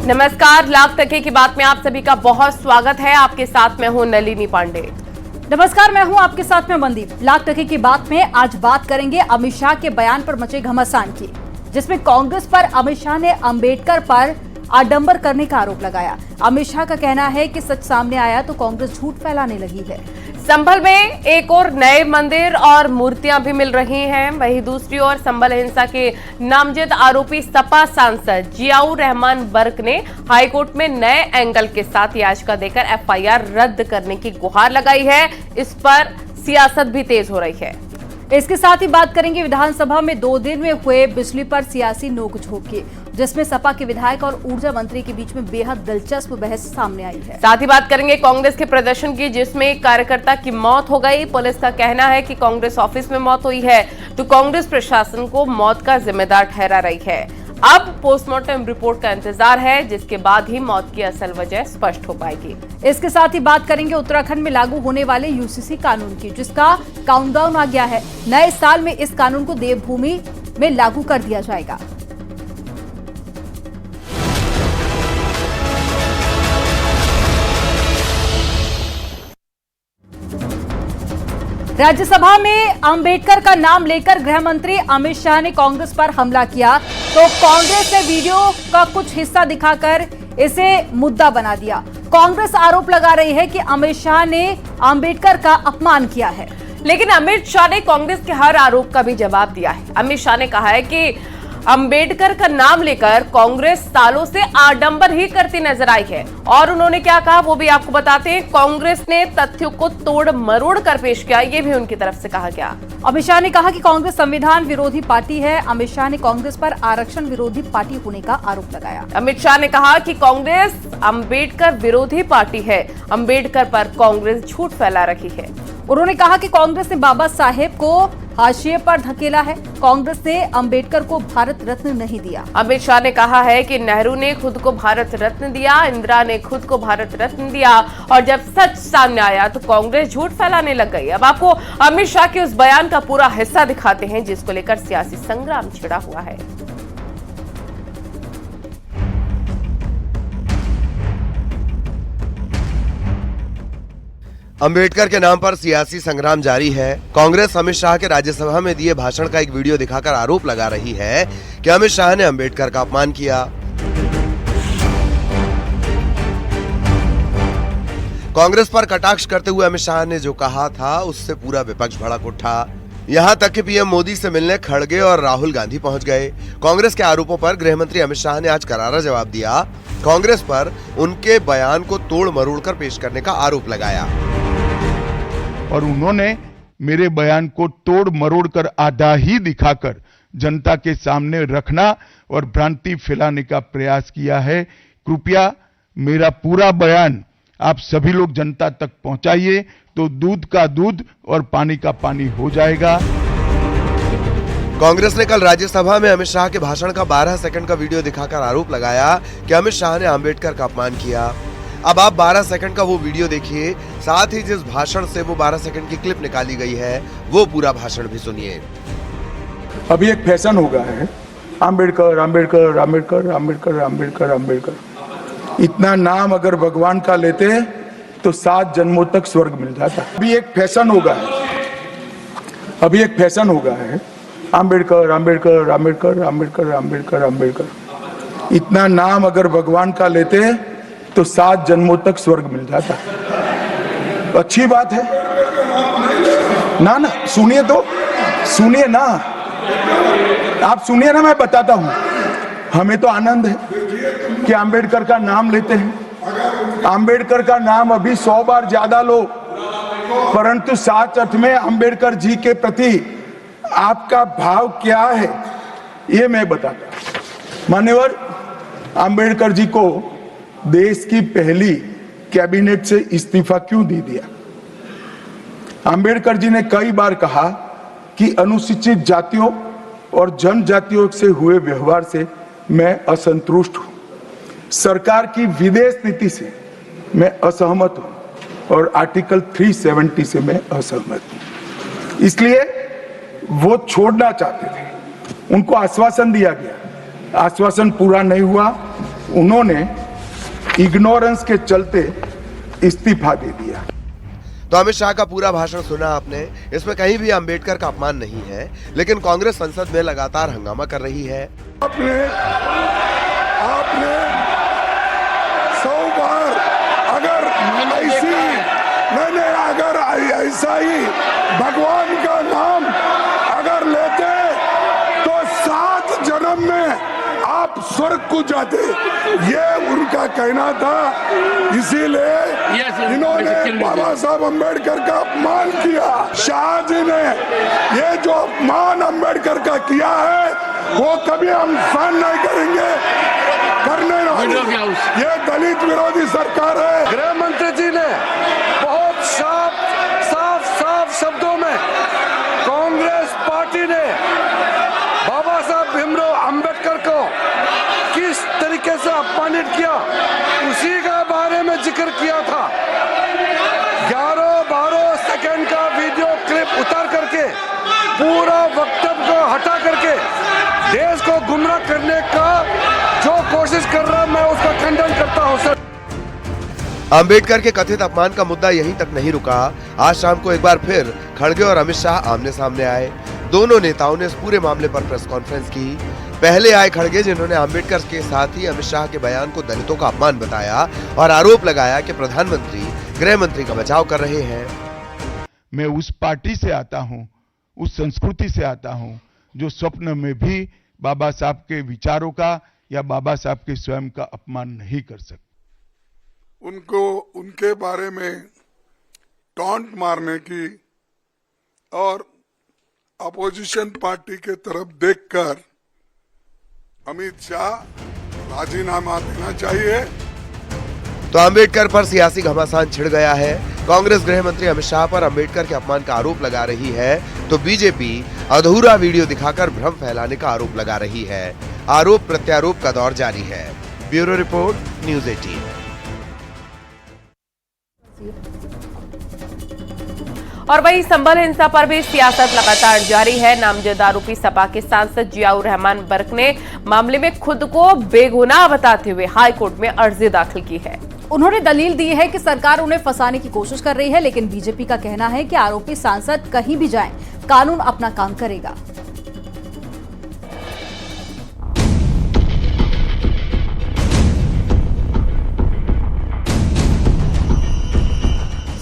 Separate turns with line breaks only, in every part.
नमस्कार, लाख टके की बात में आप सभी का बहुत स्वागत है। आपके साथ मैं हूं नलिनी पांडे।
नमस्कार, मैं हूं आपके साथ में मनदीप। लाख टके की बात में आज बात करेंगे अमित शाह के बयान पर मचे घमासान की, जिसमें कांग्रेस पर अमित शाह ने अंबेडकर पर आडंबर करने का आरोप लगाया। अमित शाह का कहना है कि सच सामने आया तो कांग्रेस झूठ फैलाने लगी है।
संभल में एक और नए मंदिर और मूर्तियां भी मिल रही हैं। वहीं दूसरी ओर संभल हिंसा के नामजद आरोपी सपा सांसद जियाउर रहमान बर्क ने हाईकोर्ट में नए एंगल के साथ याचिका देकर एफआईआर रद्द करने की गुहार लगाई है। इस पर सियासत भी तेज हो रही है।
इसके साथ ही बात करेंगे विधानसभा में 2 दिन में हुए बिजली पर सियासी नोकझोंक की, जिसमें सपा के विधायक और ऊर्जा मंत्री के बीच में बेहद दिलचस्प बहस सामने आई है।
साथ ही बात करेंगे कांग्रेस के प्रदर्शन की, जिसमें एक कार्यकर्ता की मौत हो गई। पुलिस का कहना है कि कांग्रेस ऑफिस में मौत हुई है तो कांग्रेस प्रशासन को मौत का जिम्मेदार ठहरा रही है। अब पोस्टमार्टम रिपोर्ट का इंतजार है, जिसके बाद ही मौत की असल वजह स्पष्ट हो पाएगी।
इसके साथ ही बात करेंगे उत्तराखंड में लागू होने वाले यूसीसी कानून की, जिसका काउंटडाउन आ गया है। नए साल में इस कानून को देवभूमि में लागू कर दिया जाएगा। राज्यसभा में अंबेडकर का नाम लेकर गृह मंत्री अमित शाह ने कांग्रेस पर हमला किया, तो कांग्रेस ने वीडियो का कुछ हिस्सा दिखाकर इसे मुद्दा बना दिया। कांग्रेस आरोप लगा रही है कि अमित शाह ने अंबेडकर का अपमान किया है,
लेकिन अमित शाह ने कांग्रेस के हर आरोप का भी जवाब दिया है। अमित शाह ने कहा है कि अंबेडकर का नाम लेकर कांग्रेस सालों से आडंबर ही करती नजर आई है। और उन्होंने क्या कहा वो भी आपको बताते हैं। कांग्रेस ने तथ्यों को तोड़ मरोड़ कर पेश किया, ये भी उनकी तरफ से कहा गया।
अमित शाह ने कहा कि कांग्रेस संविधान विरोधी पार्टी है। अमित शाह ने कांग्रेस पर आरक्षण विरोधी पार्टी होने का आरोप लगाया।
अमित शाह ने कहा कि कांग्रेस अंबेडकर विरोधी पार्टी है। अंबेडकर पर कांग्रेस झूठ फैला रही है।
उन्होंने कहा कि कांग्रेस ने बाबा साहेब को हाशिए पर धकेला है। कांग्रेस ने अंबेडकर को भारत रत्न नहीं दिया।
अमित शाह ने कहा है कि नेहरू ने खुद को भारत रत्न दिया, इंदिरा ने खुद को भारत रत्न दिया, और जब सच सामने आया तो कांग्रेस झूठ फैलाने लग गई। अब आपको अमित शाह के उस बयान का पूरा हिस्सा दिखाते हैं, जिसको लेकर सियासी संग्राम छिड़ा हुआ है।
अंबेडकर के नाम पर सियासी संग्राम जारी है। कांग्रेस अमित शाह के राज्यसभा में दिए भाषण का एक वीडियो दिखाकर आरोप लगा रही है कि अमित शाह ने अंबेडकर का अपमान किया। कांग्रेस पर कटाक्ष करते हुए अमित शाह ने जो कहा था, उससे पूरा विपक्ष भड़क उठा। यहाँ तक कि पीएम मोदी से मिलने खड़गे और राहुल गांधी पहुंच गए। कांग्रेस के आरोपों पर गृह मंत्री अमित शाह ने आज करारा जवाब दिया। कांग्रेस पर उनके बयान को तोड़ मरोड़ कर पेश करने का आरोप लगाया
और उन्होंने मेरे बयान को तोड़ मरोड़ कर आधा ही दिखाकर जनता के सामने रखना और भ्रांति फैलाने का प्रयास किया है। कृपया मेरा पूरा बयान आप सभी लोग जनता तक पहुंचाइए, तो दूध का दूध और पानी का पानी हो जाएगा।
कांग्रेस ने कल राज्यसभा में अमित शाह के भाषण का 12 सेकंड का वीडियो दिखाकर आरोप लगाया कि अमित शाह ने अंबेडकर का अपमान किया। अब आप 12 सेकंड का वो वीडियो देखिए, साथ ही जिस भाषण से वो 12 सेकंड की क्लिप निकाली गई है, वो पूरा भाषण भी सुनिए।
अभी एक फैशन हो गया है, अंबेडकर अंबेडकर अंबेडकर अंबेडकर अंबेडकर अंबेडकर। इतना नाम अगर भगवान का लेते हैं तो 7 जन्मों तक स्वर्ग मिल जाता। अभी एक फैशन हो गया है, अंबेडकर अंबेडकर अंबेडकर अंबेडकर अंबेडकर अंबेडकर। इतना नाम अगर भगवान का लेते हैं तो 7 जन्मों तक स्वर्ग मिल जाता। तो अच्छी बात है ना। सुनिए तो, सुनिए ना, आप सुनिए ना, मैं बताता हूं। हमें तो आनंद है कि अंबेडकर का नाम लेते हैं। अंबेडकर का नाम अभी 100 बार ज्यादा लो, परंतु साथ अर्थ में अंबेडकर जी के प्रति आपका भाव क्या है, ये मैं बताता हूं। मान्यवर अंबेडकर जी को देश की पहली कैबिनेट से इस्तीफा क्यों दे दिया? अंबेडकर जी ने कई बार कहा कि अनुसूचित जातियों और जनजातियों से हुए व्यवहार से मैं असंतुष्ट हूं। सरकार की विदेश नीति से मैं असहमत हूं और आर्टिकल 370 से मैं असहमत हूं। इसलिए वो छोड़ना चाहते थे, उनको आश्वासन दिया गया, आश्वासन पूरा नहीं हुआ। उन्होंने इग्नोरेंस के चलते इस्तीफा दे दिया।
तो अमित शाह का पूरा भाषण सुना आपने, इसमें कहीं भी अंबेडकर का अपमान नहीं है, लेकिन कांग्रेस संसद में लगातार हंगामा कर रही है।
आपने 100 बार अगर ऐसा ही भगवान का नाम अगर लेते तो 7 जन्म में आप स्वर्ग को जाते, ये उनका कहना था। इसीलिए इन्होंने बाबा साहब अम्बेडकर का अपमान किया। शाह जी ने ये जो अपमान अम्बेडकर का किया है वो कभी हम सहन नहीं करेंगे, करने नहीं। ये दलित विरोधी सरकार है।
गृह मंत्री जी ने बहुत साफ शब्दों में कांग्रेस पार्टी ने बाबा साहब भीमराव अंबेडकर को किस तरीके से अपमानित किया उसी का बारे में जिक्र किया था। 11-12 सेकंड का वीडियो क्लिप उतार करके पूरा वक्तव्य को हटा करके देश को गुमराह करने का जो कोशिश कर रहा मैं उसका खंडन करता हूं सर।
अंबेडकर के कथित अपमान का मुद्दा यहीं तक नहीं रुका। आज शाम को एक बार फिर खड़गे और अमित शाह आमने सामने आए। दोनों नेताओं ने इस पूरे मामले पर प्रेस कॉन्फ्रेंस की। पहले आए खड़गे, जिन्होंने अंबेडकर के साथ ही अमित शाह के बयान को दलितों का अपमान बताया और आरोप लगाया कि प्रधानमंत्री गृह मंत्री का बचाव कर रहे हैं।
मैं उस पार्टी से आता हूं, उस संस्कृति से आता हूं, जो स्वप्न में भी बाबा साहब के विचारों का या बाबा साहब के स्वयं का अपमान नहीं कर सकते।
उनको उनके बारे में टॉन्ट मारने की और अपोजिशन पार्टी के तरफ देखकर अमित शाह राजीनामा देना चाहिए।
तो अंबेडकर पर सियासी घमासान छिड़ गया है। कांग्रेस गृह मंत्री अमित शाह पर अंबेडकर के अपमान का आरोप लगा रही है, तो बीजेपी अधूरा वीडियो दिखाकर भ्रम फैलाने का आरोप लगा रही है। आरोप प्रत्यारोप का दौर जारी है। Bureau report, news 18।
और वहीं संभल हिंसा पर भी सियासत लगातार जारी है। नामजद आरोपी सपा के सांसद जियाउर रहमान बर्क ने मामले में खुद को बेगुनाह बताते हुए हाईकोर्ट में अर्जी दाखिल की है।
उन्होंने दलील दी है कि सरकार उन्हें फंसाने की कोशिश कर रही है, लेकिन बीजेपी का कहना है कि आरोपी सांसद कहीं भी जाएं, कानून अपना काम करेगा।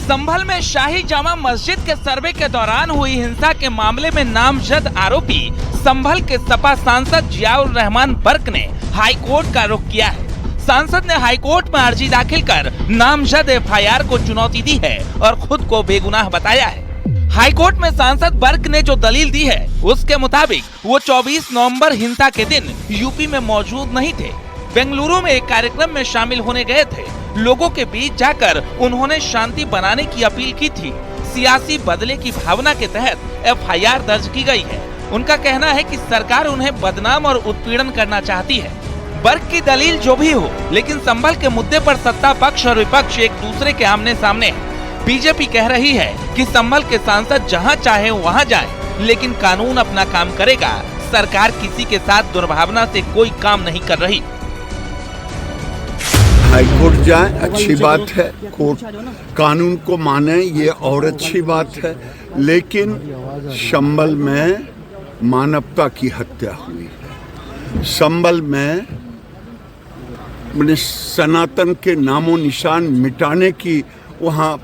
संभल में शाही जामा मस्जिद के सर्वे के दौरान हुई हिंसा के मामले में नामजद आरोपी संभल के सपा सांसद जियाउर रहमान बर्क ने हाईकोर्ट का रुख किया है। सांसद ने हाईकोर्ट में अर्जी दाखिल कर नामजद एफआईआर को चुनौती दी है और खुद को बेगुनाह बताया है। हाईकोर्ट में सांसद बर्क ने जो दलील दी है उसके मुताबिक वो 24 नवंबर हिंसा के दिन यूपी में मौजूद नहीं थे। बेंगलुरु में एक कार्यक्रम में शामिल होने गए थे। लोगों के बीच जाकर उन्होंने शांति बनाने की अपील की थी। सियासी बदले की भावना के तहत एफआईआर दर्ज की गई है। उनका कहना है कि सरकार उन्हें बदनाम और उत्पीड़न करना चाहती है। बर्क की दलील जो भी हो, लेकिन संभल के मुद्दे पर सत्ता पक्ष और विपक्ष एक दूसरे के आमने सामने है। बीजेपी कह रही है कि संभल के सांसद जहां चाहे वहां जाएं, लेकिन कानून अपना काम करेगा। सरकार किसी के साथ दुर्भावना से कोई काम नहीं कर रही।
हाईकोर्ट जाए अच्छी बात है, कोर्ट कानून को माने ये और अच्छी बात है, लेकिन संभल में मानवता की हत्या हुई है। संभल में सनातन के नामो निशान मिटाने की वहाँ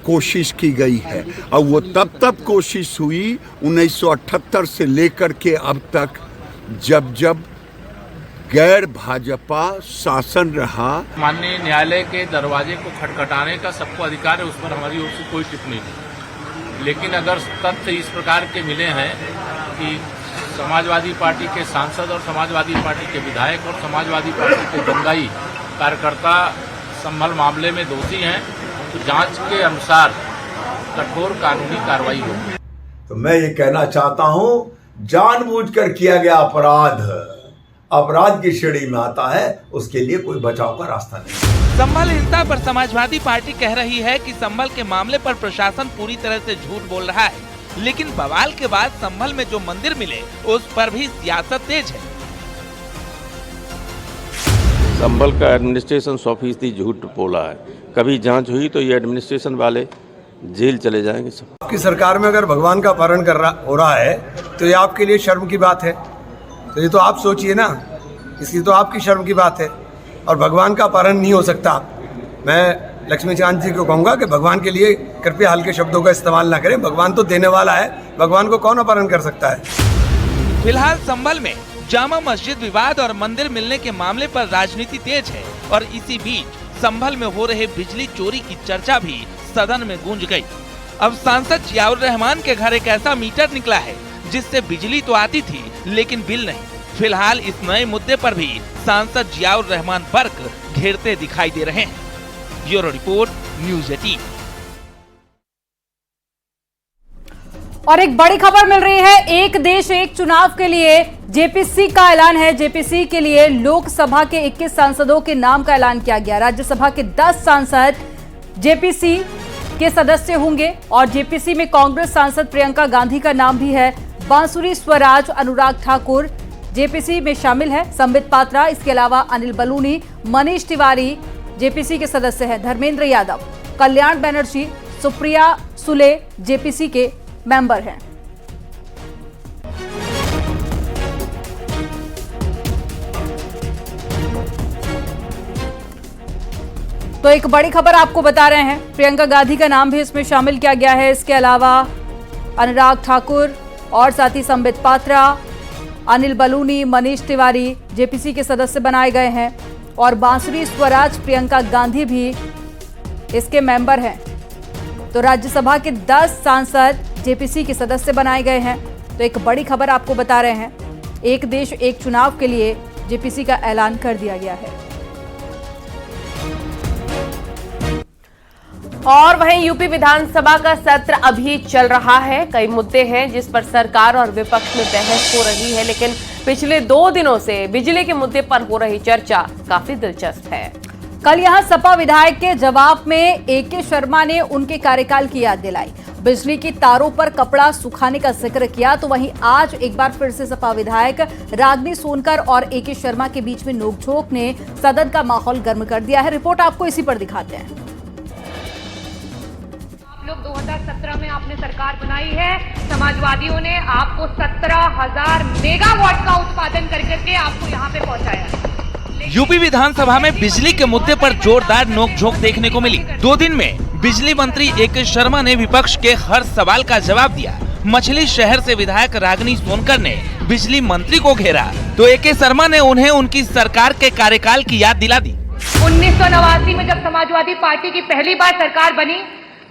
कोशिश की गई है और वो तब कोशिश हुई 1978 से लेकर के अब तक, जब गैर भाजपा शासन रहा।
माननीय न्यायालय के दरवाजे को खटखटाने का सबको अधिकार है, उस पर हमारी ओर से कोई टिप्पणी नहीं। लेकिन अगर तथ्य इस प्रकार के मिले हैं कि समाजवादी पार्टी के सांसद और समाजवादी पार्टी के विधायक और समाजवादी पार्टी के दंगाई कार्यकर्ता संभल मामले में दोषी हैं, तो जांच के अनुसार कठोर कानूनी कार्रवाई होगी।
तो मैं ये कहना चाहता हूं, जानबूझकर किया गया अपराध की श्रेणी में आता है, उसके लिए कोई बचाव का रास्ता नहीं।
संभल हिंसा पर समाजवादी पार्टी कह रही है कि संभल के मामले पर प्रशासन पूरी तरह से झूठ बोल रहा है, लेकिन बवाल के बाद संभल में जो मंदिर मिले उस पर भी सियासत तेज है।
संभल का एडमिनिस्ट्रेशन 100% झूठ बोला है। कभी जांच हुई तो ये एडमिनिस्ट्रेशन वाले जेल चले जाएंगे सब।
आपकी सरकार में अगर भगवान का अपहरण हो रहा है तो ये आपके लिए शर्म की बात है। तो ये तो आप सोचिए ना, इसकी तो आपकी शर्म की बात है। और भगवान का अपहरण नहीं हो सकता। मैं लक्ष्मीकांत जी को कहूँगा कि भगवान के लिए कृपया हल्के शब्दों का इस्तेमाल ना करें। भगवान तो देने वाला है, भगवान को कौन अपहरण कर सकता है।
फिलहाल संभल में जामा मस्जिद विवाद और मंदिर मिलने के मामले पर राजनीति तेज है और इसी बीच संभल में हो रहे बिजली चोरी की चर्चा भी सदन में गूंज गई। अब सांसद जियाउर रहमान के घर एक ऐसा मीटर निकला है जिससे बिजली तो आती थी लेकिन बिल नहीं। फिलहाल इस नए मुद्दे पर भी सांसद जियाउर रहमान बर्क घेरते दिखाई दे रहे हैं। Bureau report, news 18।
और एक बड़ी खबर मिल रही है, एक देश एक चुनाव के लिए जेपीसी का ऐलान है। जेपीसी के लिए लोकसभा के 21 सांसदों के नाम का ऐलान किया गया। राज्यसभा के 10 सांसद जेपीसी के सदस्य होंगे और जेपीसी में कांग्रेस सांसद प्रियंका गांधी का नाम भी है। बांसुरी स्वराज, अनुराग ठाकुर जेपीसी में शामिल है। संबित पात्रा, इसके अलावा अनिल बलूनी, मनीष तिवारी जेपीसी के सदस्य हैं। धर्मेंद्र यादव, कल्याण बनर्जी, सुप्रिया सुले जेपीसी के मेंबर हैं। तो एक बड़ी खबर आपको बता रहे हैं, प्रियंका गांधी का नाम भी इसमें शामिल किया गया है। इसके अलावा अनुराग ठाकुर और साथ ही संबित पात्रा, अनिल बलूनी, मनीष तिवारी जेपीसी के सदस्य बनाए गए हैं और बांसुरी स्वराज प्रियंका गांधी भी इसके मेंबर हैं। तो राज्यसभा के 10 सांसद जेपीसी के सदस्य बनाए गए हैं। तो एक बड़ी खबर आपको बता रहे हैं, एक देश एक चुनाव के लिए जेपीसी का ऐलान कर दिया गया है।
और वहीं यूपी विधानसभा का सत्र अभी चल रहा है। कई मुद्दे हैं जिस पर सरकार और विपक्ष में बहस हो रही है, लेकिन पिछले 2 दिनों से बिजली के मुद्दे पर हो रही चर्चा काफी दिलचस्प है।
कल यहां सपा विधायक के जवाब में एके शर्मा ने उनके कार्यकाल की याद दिलाई। बिजली की तारों पर कपड़ा सुखाने का जिक्र किया। तो वहीं आज एक बार फिर से सपा विधायक रागिनी सोनकर और एके शर्मा के बीच में नोकझोंक ने सदन का माहौल गर्म कर दिया है। रिपोर्ट आपको इसी पर दिखाते हैं।
2017 में आपने सरकार बनाई है, समाजवादियों ने आपको 17,000 मेगावाट का उत्पादन करके आपको यहाँ पे पहुँचाया।
यूपी विधानसभा में बिजली के मुद्दे पर जोरदार नोकझोंक देखने को मिली। 2 दिन में बिजली मंत्री एके शर्मा ने विपक्ष के हर सवाल का जवाब दिया। मछली शहर से विधायक रागिनी सोनकर ने बिजली मंत्री को घेरा तो एके शर्मा ने उन्हें उनकी सरकार के कार्यकाल की याद दिला दी।
1989 में जब समाजवादी पार्टी की पहली बार सरकार बनी,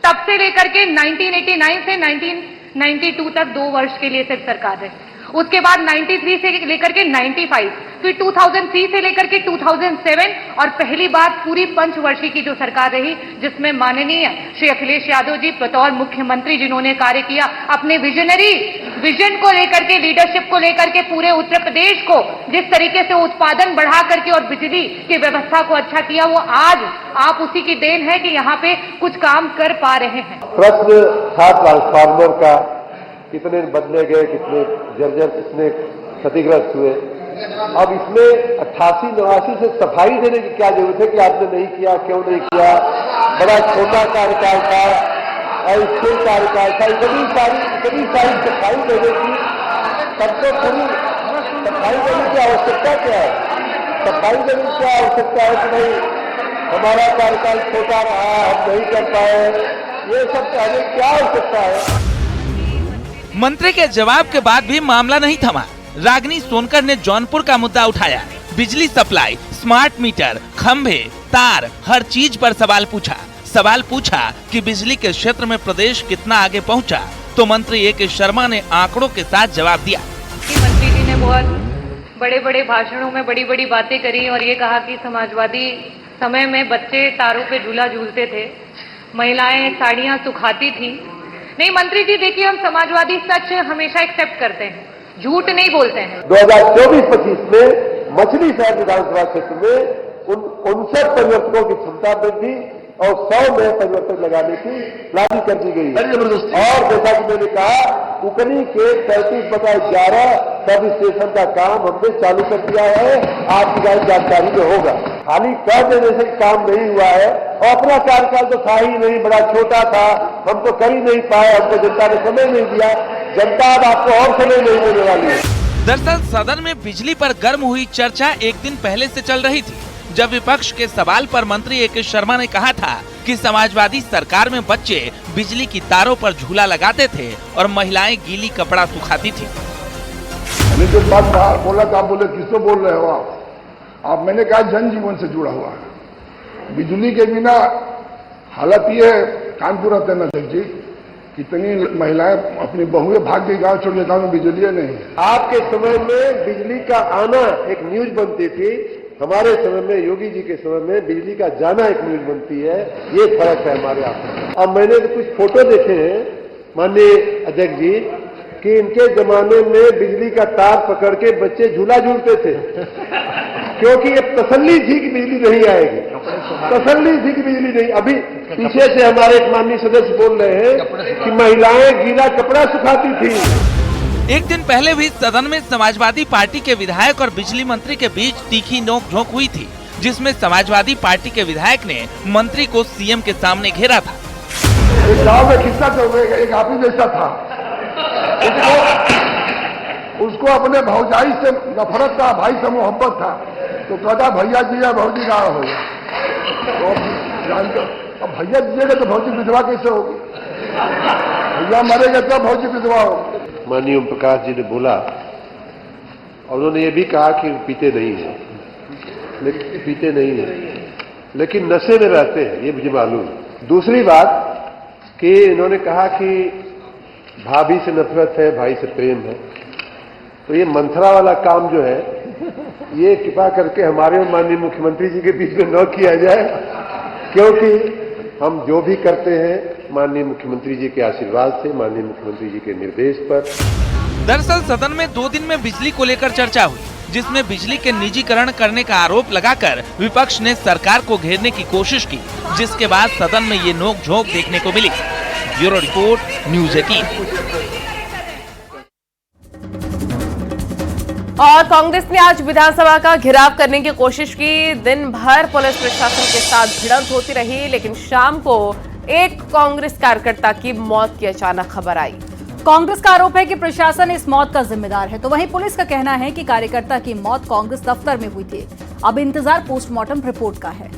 तब से लेकर के 1989 से 1992 तक 2 वर्ष के लिए सिर्फ सरकार रही। उसके बाद 93 से लेकर के 95, फिर 2003 से लेकर के 2007 और पहली बार पूरी पंचवर्षीय की जो सरकार रही, जिसमें माननीय श्री अखिलेश यादव जी बतौर मुख्यमंत्री जिन्होंने कार्य किया, अपने विजनरी विजन को लेकर के, लीडरशिप को लेकर के पूरे उत्तर प्रदेश को जिस तरीके से उत्पादन बढ़ा करके और बिजली की व्यवस्था को अच्छा किया, वो आज आप उसी की देन है कि यहाँ पे कुछ काम कर पा रहे हैं।
प्रश्न था ट्रांसफार्मर का, कितने बदले गए, कितने जर्जर, कितने क्षतिग्रस्त हुए। अब इसमें 88-89 से सफाई देने की क्या जरूरत है कि आपने नहीं किया, क्यों नहीं किया। बड़ा छोटा कार्यकाल था, अस्थिर कार्यकाल था, इतनी सारी सफाई देने की, तब तो पूरी सफाई देने की आवश्यकता क्या है? सफाई देने की क्या आवश्यकता है कि नहीं हमारा कार्यकाल छोटा रहा, हम नहीं कर पाए, ये सब कहने की क्या आवश्यकता है?
मंत्री के जवाब के बाद भी मामला नहीं थमा। रागिनी सोनकर ने जौनपुर का मुद्दा उठाया। बिजली सप्लाई, स्मार्ट मीटर, खंभे, तार, हर चीज पर सवाल पूछा कि बिजली के क्षेत्र में प्रदेश कितना आगे पहुंचा। तो मंत्री एके शर्मा ने आंकड़ों के साथ जवाब दिया।
मंत्री जी ने बहुत बड़े भाषणों में बड़ी बड़ी बातें करी और ये कहा कि समाजवादी समय में बच्चे तारों पे झूला झूलते थे, महिलाएं साड़ियां सुखाती थी। नहीं मंत्री जी, देखिए हम समाजवादी सच हमेशा एक्सेप्ट करते हैं, झूठ नहीं बोलते हैं।
2024-25 में मछली शहर विधानसभा क्षेत्र में 59 परिवर्तकों की क्षमता वृद्धि और 100 नए परिवर्तक लगाने की लागू कर दी गई है। और जैसा कि मैंने कहा, उकनी के 33/11 सब स्टेशन का काम हमने चालू कर दिया है, आपकी जानकारी में होगा। खाली कह देने से काम नहीं हुआ है, और अपना कार्यकाल तो था ही नहीं, बड़ा छोटा था, हम तो कर ही नहीं पाए, हमको जनता ने समय नहीं दिया, जनता अब आपको और समय नहीं देने वाली है।
दरअसल सदन में बिजली पर गर्म हुई चर्चा एक दिन पहले से चल रही थी, जब विपक्ष के सवाल पर मंत्री ए.के. शर्मा ने कहा था कि समाजवादी सरकार में बच्चे बिजली की तारों पर झूला लगाते थे और महिलाएं गीली कपड़ा सुखाती थी।
मैंने जो बात बोला था, आप बोले किसको बोल रहे हो आप? मैंने कहा जनजीवन से जुड़ा हुआ है। बिजली के बिना हालत ये है, कानपुर रहते नजर जी, कितनी महिलाएं अपनी बहुएं भाग के गांव छोड़ के, गांव में बिजली नहीं है।
आपके समय में बिजली का आना एक न्यूज बनती थी, हमारे समय में, योगी जी के समय में बिजली का जाना एक न्यूज बनती है, ये फर्क है हमारे यहाँ। अब मैंने तो कुछ फोटो देखे हैं माननीय अध्यक्ष जी कि इनके जमाने में बिजली का तार पकड़ के बच्चे झूला झूलते थे, क्योंकि ये तसल्ली थी कि बिजली नहीं आएगी, तसल्ली थी कि बिजली नहीं। अभी पीछे से हमारे एक माननीय सदस्य बोल रहे हैं कि महिलाएं गीला कपड़ा सुखाती थी।
एक दिन पहले भी सदन में समाजवादी पार्टी के विधायक और बिजली मंत्री के बीच तीखी नोक-झोंक हुई थी, जिसमें समाजवादी पार्टी के विधायक ने मंत्री को सीएम के सामने घेरा था।
एक गांव में किस्सा चल रहा है, एक आदमी जैसा था, उसको अपने भौजाई से नफरत था, भाई से मोहब्बत था, तो कहता भैया जी या भौजी का हो गया, तो अब भैया दीजिएगा तो भौजी विधवा कैसे होगी? भैया मरेगा तो भौजी विधवा होगी।
माननीय ओम प्रकाश जी ने बोला, और उन्होंने ये भी कहा कि पीते नहीं है, लेकिन नशे में रहते हैं, ये मुझे मालूम है। दूसरी बात कि इन्होंने कहा कि भाभी से नफरत है, भाई से प्रेम है, तो ये मंथरा वाला काम जो है, ये कृपा करके हमारे और माननीय मुख्यमंत्री जी के बीच में न किया जाए, क्योंकि हम जो भी करते हैं माननीय मुख्यमंत्री जी के आशीर्वाद से, माननीय मुख्यमंत्री जी के निर्देश पर।
दरअसल सदन में 2 दिन में बिजली को लेकर चर्चा हुई, जिसमें बिजली के निजीकरण करने का आरोप लगाकर विपक्ष ने सरकार को घेरने की कोशिश की, जिसके बाद सदन में ये नोक-झोंक देखने को मिली। Bureau report, news 18।
और कांग्रेस ने आज विधानसभा का घेराव करने की कोशिश की। दिन भर पुलिस प्रशासन के साथ भिड़ंत होती रही, लेकिन शाम को एक कांग्रेस कार्यकर्ता की मौत की अचानक खबर आई।
कांग्रेस का आरोप है कि प्रशासन इस मौत का जिम्मेदार है, तो वहीं पुलिस का कहना है कि कार्यकर्ता की मौत कांग्रेस दफ्तर में हुई थी। अब इंतजार पोस्टमार्टम रिपोर्ट का है।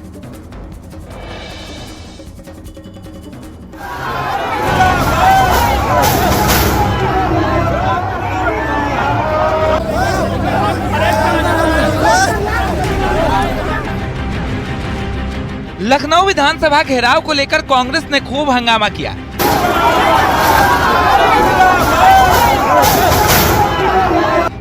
लखनऊ विधानसभा घेराव को लेकर कांग्रेस ने खूब हंगामा किया।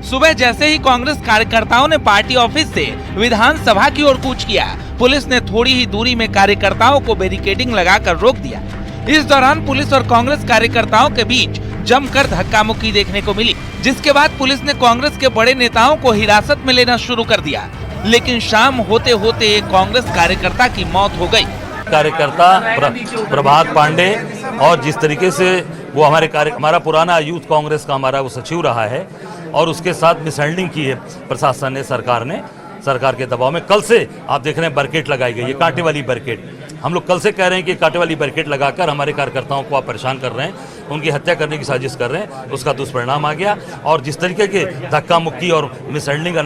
सुबह जैसे ही कांग्रेस कार्यकर्ताओं ने पार्टी ऑफिस से विधानसभा की ओर कूच किया, पुलिस ने थोड़ी ही दूरी में कार्यकर्ताओं को बैरिकेडिंग लगाकर रोक दिया। इस दौरान पुलिस और कांग्रेस कार्यकर्ताओं के बीच जमकर धक्का मुक्की देखने को मिली, जिसके बाद पुलिस ने कांग्रेस के बड़े नेताओं को हिरासत में लेना शुरू कर दिया। लेकिन शाम होते होते एक कांग्रेस कार्यकर्ता की मौत हो गई।
कार्यकर्ता प्रभात पांडे, और जिस तरीके से वो हमारा पुराना यूथ कांग्रेस का हमारा वो सचिव रहा है, और उसके साथ मिसहैंडलिंग की है प्रशासन ने, सरकार के दबाव में। कल से आप देख रहे हैं बैरिकेड लगाई गई है, कांटे वाली बैरिकेड। हम लोग कल से कह रहे हैं कि कांटे वाली बैरिकेड लगाकर हमारे कार्यकर्ताओं को आप परेशान कर रहे हैं, उनकी हत्या करने की साजिश कर रहे हैं। उसका दुष्परिणाम आ गया, और जिस तरीके के धक्का मुक्की और मिसहैंडलिंग का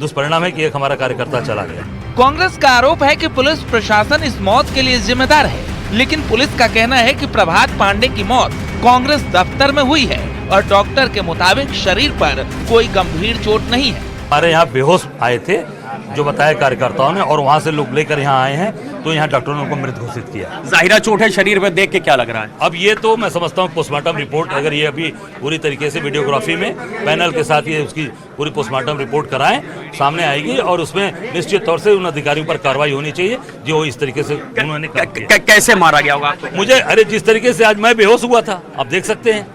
दुष्परिणाम है कि एक हमारा कार्यकर्ता चला गया।
कांग्रेस का आरोप है कि पुलिस प्रशासन इस मौत के लिए जिम्मेदार है, लेकिन पुलिस का कहना है कि प्रभात पांडे की मौत कांग्रेस दफ्तर में हुई है, और डॉक्टर के मुताबिक शरीर पर कोई गंभीर चोट नहीं है।
हमारे यहाँ बेहोश आए थे जो बताया कार्यकर्ताओं ने, और वहाँ से लोग लेकर यहाँ आए हैं, तो यहाँ डॉक्टरों ने उनको मृत घोषित किया।
जाहिरा चोट है शरीर में, देख के क्या लग रहा है?
अब ये तो मैं समझता हूँ पोस्टमार्टम रिपोर्ट, अगर ये अभी पूरी तरीके से वीडियोग्राफी में पैनल के साथ ये उसकी पूरी पोस्टमार्टम रिपोर्ट कराएं, सामने आएगी, और उसमें निश्चित तौर से उन अधिकारियों पर कार्रवाई होनी चाहिए जो इस तरीके से उन्होंने
कैसे मारा गया होगा?
मुझे जिस तरीके से आज मैं बेहोश हुआ था, आप देख सकते हैं,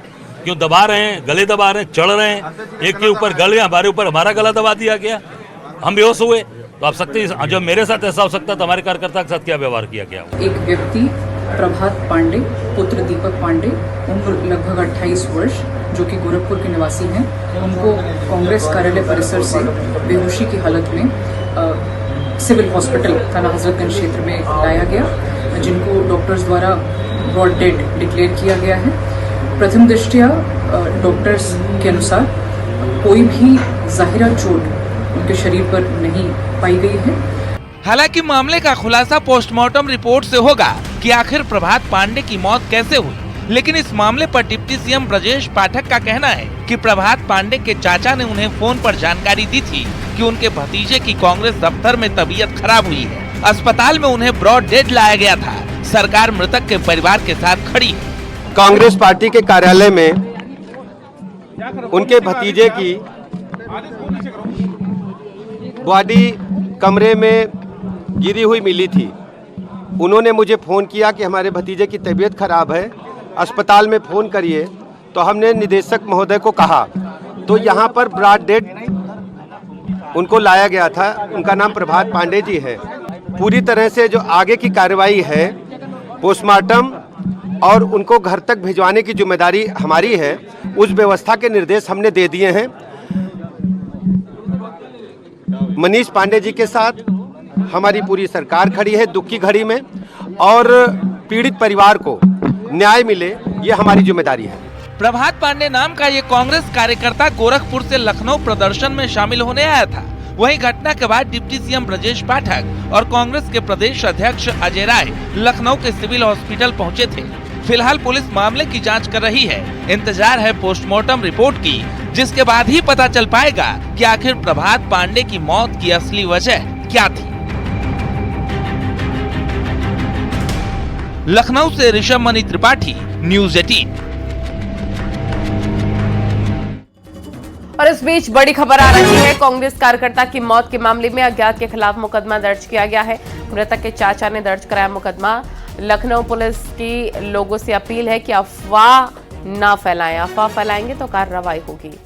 क्यों दबा रहे हैं, गले दबा रहे हैं, चढ़ रहे हैं, एक के ऊपर गले, हमारे ऊपर हमारा गला दबा दिया गया, हम बेहोश हुए। तो आप सकते हैं जब मेरे साथ ऐसा हो सकता तो हमारे कार्यकर्ता के साथ क्या व्यवहार किया गया।
एक व्यक्ति प्रभात पांडे पुत्र दीपक पांडे, उम्र लगभग 28 वर्ष, जो कि गोरखपुर के निवासी हैं, उनको कांग्रेस कार्यालय परिसर से बेहोशी की हालत में सिविल हॉस्पिटल थाना हजरतगंज क्षेत्र में लाया गया, जिनको डॉक्टर्स द्वारा ब्रॉड डेड डिक्लेयर किया गया है। प्रथम दृष्टया डॉक्टर्स के अनुसार कोई भी जाहिरा चोट उनके शरीर पर नहीं पाई गई है।
हालांकि मामले का खुलासा पोस्टमार्टम रिपोर्ट से होगा कि आखिर प्रभात पांडे की मौत कैसे हुई। लेकिन इस मामले पर डिप्टी सीएम ब्रजेश पाठक का कहना है कि प्रभात पांडे के चाचा ने उन्हें फोन पर जानकारी दी थी कि उनके भतीजे की कांग्रेस दफ्तर में तबीयत खराब हुई है। अस्पताल में उन्हें ब्रॉड डेड लाया गया था। सरकार मृतक के परिवार के साथ खड़ी है।
कांग्रेस पार्टी के कार्यालय में उनके भतीजे की बॉडी कमरे में गिरी हुई मिली थी। उन्होंने मुझे फ़ोन किया कि हमारे भतीजे की तबीयत खराब है, अस्पताल में फ़ोन करिए। तो हमने निदेशक महोदय को कहा, तो यहाँ पर ब्रॉड डेड उनको लाया गया था। उनका नाम प्रभात पांडे जी है। पूरी तरह से जो आगे की कार्रवाई है, पोस्टमार्टम और उनको घर तक भिजवाने की जिम्मेदारी हमारी है। उस व्यवस्था के निर्देश हमने दे दिए हैं। मनीष पांडे जी के साथ हमारी पूरी सरकार खड़ी है दुख की घड़ी में, और पीड़ित परिवार को न्याय मिले, ये हमारी जिम्मेदारी है।
प्रभात पांडे नाम का ये कांग्रेस कार्यकर्ता गोरखपुर से लखनऊ प्रदर्शन में शामिल होने आया था। वहीं घटना के बाद डिप्टी सीएम ब्रजेश पाठक और कांग्रेस के प्रदेश अध्यक्ष अजय राय लखनऊ के सिविल हॉस्पिटल पहुंचे थे। फिलहाल पुलिस मामले की जांच कर रही है। इंतजार है पोस्टमार्टम रिपोर्ट की, जिसके बाद ही पता चल पाएगा कि आखिर प्रभात पांडे की मौत की असली वजह क्या थी। लखनऊ से ऋषभ मणि त्रिपाठी, न्यूज़ 18।
और इस बीच बड़ी खबर आ रही है। कांग्रेस कार्यकर्ता की मौत के मामले में अज्ञात के खिलाफ मुकदमा दर्ज किया गया है। मृतक के चाचा ने दर्ज कराया मुकदमा। लखनऊ पुलिस की लोगों से अपील है कि अफवाह ना फैलाएं। अफवाह फैलाएंगे तो कार्रवाई होगी।